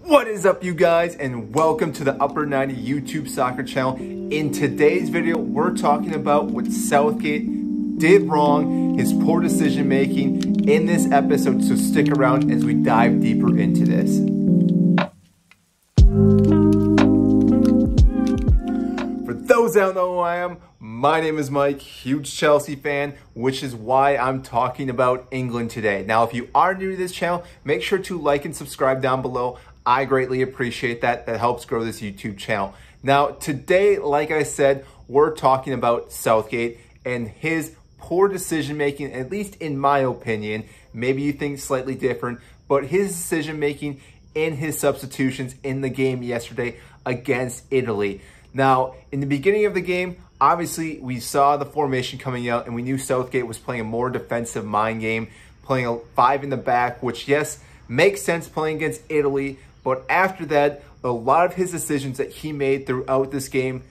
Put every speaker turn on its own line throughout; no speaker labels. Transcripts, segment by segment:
What is up, you guys, and welcome to the Upper 90 YouTube soccer channel. In today's video, we're talking about what Southgate did wrong, his poor decision making in this episode, so stick around as we dive deeper into this. For those that don't know who I am, my name is Mike, huge Chelsea fan, which is why I'm talking about England today. Now, if you are new to this channel, make sure to like and subscribe down below. I greatly appreciate that. That helps grow this YouTube channel. Now, today, like I said, we're talking about Southgate and his poor decision-making, at least in my opinion. Maybe you think slightly different, but his decision-making in his substitutions in the game yesterday against Italy. Now, in the beginning of the game, obviously, we saw the formation coming out and we knew Southgate was playing a more defensive mind game, playing a 5 in the back, which, yes, makes sense playing against Italy. But after that, a lot of his decisions that he made throughout this game,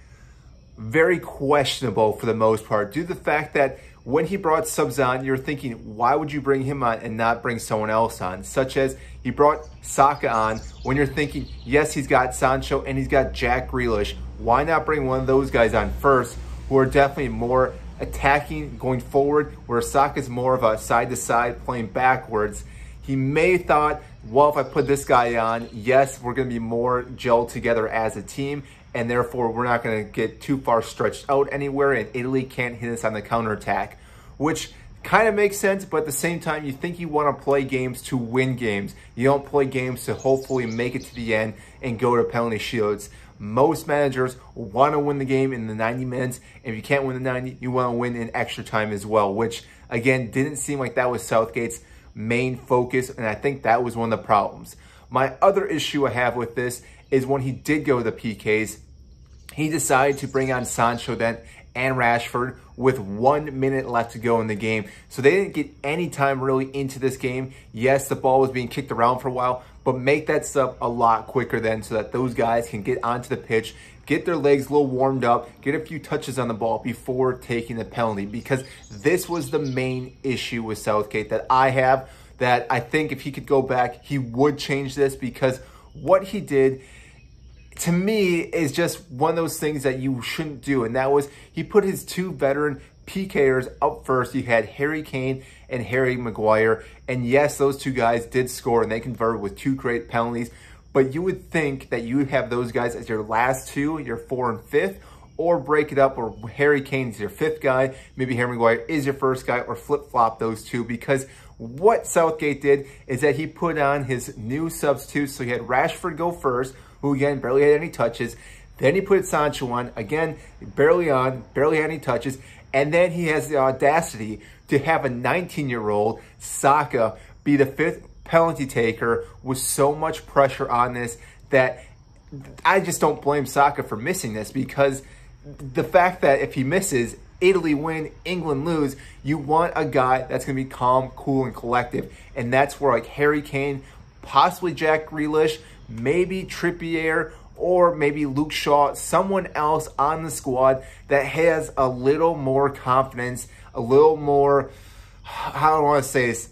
very questionable for the most part, due to the fact that when he brought subs on, you're thinking, why would you bring him on and not bring someone else on? Such as he brought Saka on when you're thinking, yes, he's got Sancho and he's got Jack Grealish. Why not bring one of those guys on first, who are definitely more attacking going forward, where Saka's more of a side-to-side playing backwards. He may have thought, well, if I put this guy on, yes, we're going to be more gelled together as a team, and therefore we're not going to get too far stretched out anywhere, and Italy can't hit us on the counterattack, which kind of makes sense, but at the same time, you think you want to play games to win games. You don't play games to hopefully make it to the end and go to penalty shoots. Most managers want to win the game in the 90 minutes, and if you can't win the 90, you want to win in extra time as well, which, again, didn't seem like that was Southgate's main focus, and I think that was one of the problems. My other issue I have with this is when he did go to the PKs, he decided to bring on Sancho then and Rashford with 1 minute left to go in the game. So they didn't get any time really into this game. Yes, the ball was being kicked around for a while, but make that sub a lot quicker then so that those guys can get onto the pitch, get their legs a little warmed up, get a few touches on the ball before taking the penalty, because this was the main issue with Southgate that I have, that I think if he could go back, he would change this, because what he did, to me, is just one of those things that you shouldn't do, and that was he put his two veteran PKers up first. You had Harry Kane and Harry Maguire, and yes, those two guys did score, and they converted with two great penalties. But you would think that you would have those guys as your last two, your 4th and 5th, or break it up, or Harry Kane's your 5th guy, maybe Harry Maguire is your 1st guy, or flip-flop those two, because what Southgate did is that he put on his new substitutes. So he had Rashford go first, who again barely had any touches. Then he put Sancho on, again, barely had any touches. And then he has the audacity to have a 19-year-old Saka be the 5th penalty taker with so much pressure on this that I just don't blame Saka for missing this, because the fact that if he misses, Italy win, England lose, you want a guy that's going to be calm, cool, and collective. And that's where, like, Harry Kane, possibly Jack Grealish, maybe Trippier, or maybe Luke Shaw, someone else on the squad that has a little more confidence, a little more, how do I want to say this,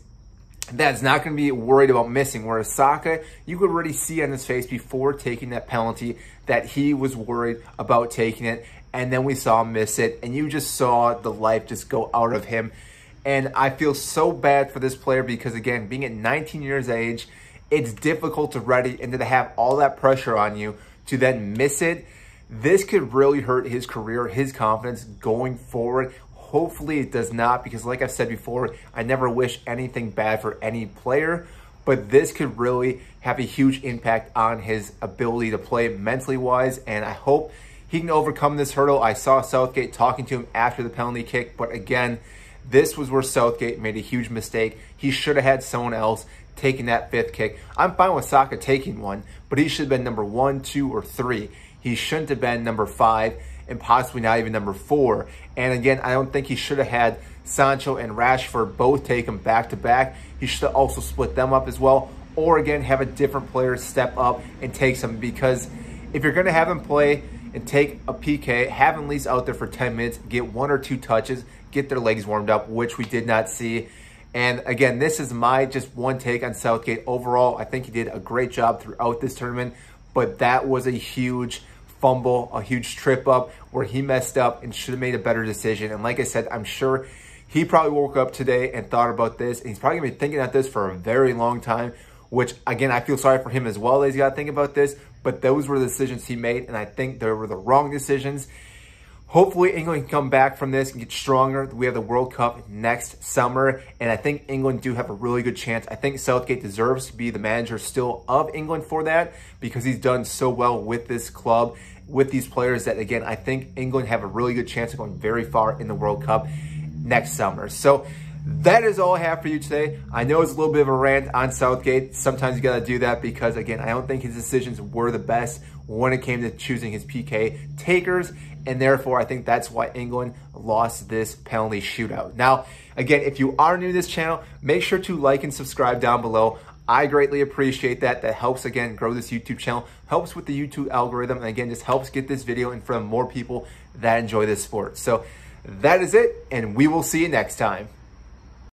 that's not going to be worried about missing. Whereas Saka, you could already see on his face before taking that penalty that he was worried about taking it. And then we saw him miss it, and you just saw the life just go out of him. And I feel so bad for this player because, again, being at 19 years of age, it's difficult to ready and to have all that pressure on you to then miss it. This could really hurt his career, his confidence going forward. Hopefully it does not, because like I've said before, I never wish anything bad for any player, but this could really have a huge impact on his ability to play mentally wise, and I hope he can overcome this hurdle. I saw Southgate talking to him after the penalty kick, but again, this was where Southgate made a huge mistake. He should have had someone else taking that 5th kick. I'm fine with Saka taking one, but he should have been number 1, 2, or 3. He shouldn't have been number 5 and possibly not even number 4. And again, I don't think he should have had Sancho and Rashford both take him back to back. He should have also split them up as well, or again, have a different player step up and take some, because if you're going to have him play and take a PK, have him at least out there for 10 minutes, get 1 or 2 touches, get their legs warmed up, which we did not see. And again, this is my just one take on Southgate. Overall, I think he did a great job throughout this tournament, but that was a huge fumble, a huge trip up where he messed up and should have made a better decision. And like I said, I'm sure he probably woke up today and thought about this, and he's probably gonna be thinking about this for a very long time, which again, I feel sorry for him as well that he's gotta think about this, but those were the decisions he made, and I think they were the wrong decisions. Hopefully England can come back from this and get stronger. We have the World Cup next summer, and I think England do have a really good chance. I think Southgate deserves to be the manager still of England for that, because he's done so well with this club, with these players, that again, I think England have a really good chance of going very far in the World Cup next summer. So that is all I have for you today. I know it's a little bit of a rant on Southgate. Sometimes you got to do that because, again, I don't think his decisions were the best when it came to choosing his PK takers, and therefore I think that's why England lost this penalty shootout. Now, again, if you are new to this channel, make sure to like and subscribe down below. I greatly appreciate that. That helps, again, grow this YouTube channel, helps with the YouTube algorithm, and again, just helps get this video in front of more people that enjoy this sport. So that is it, and we will see you next time.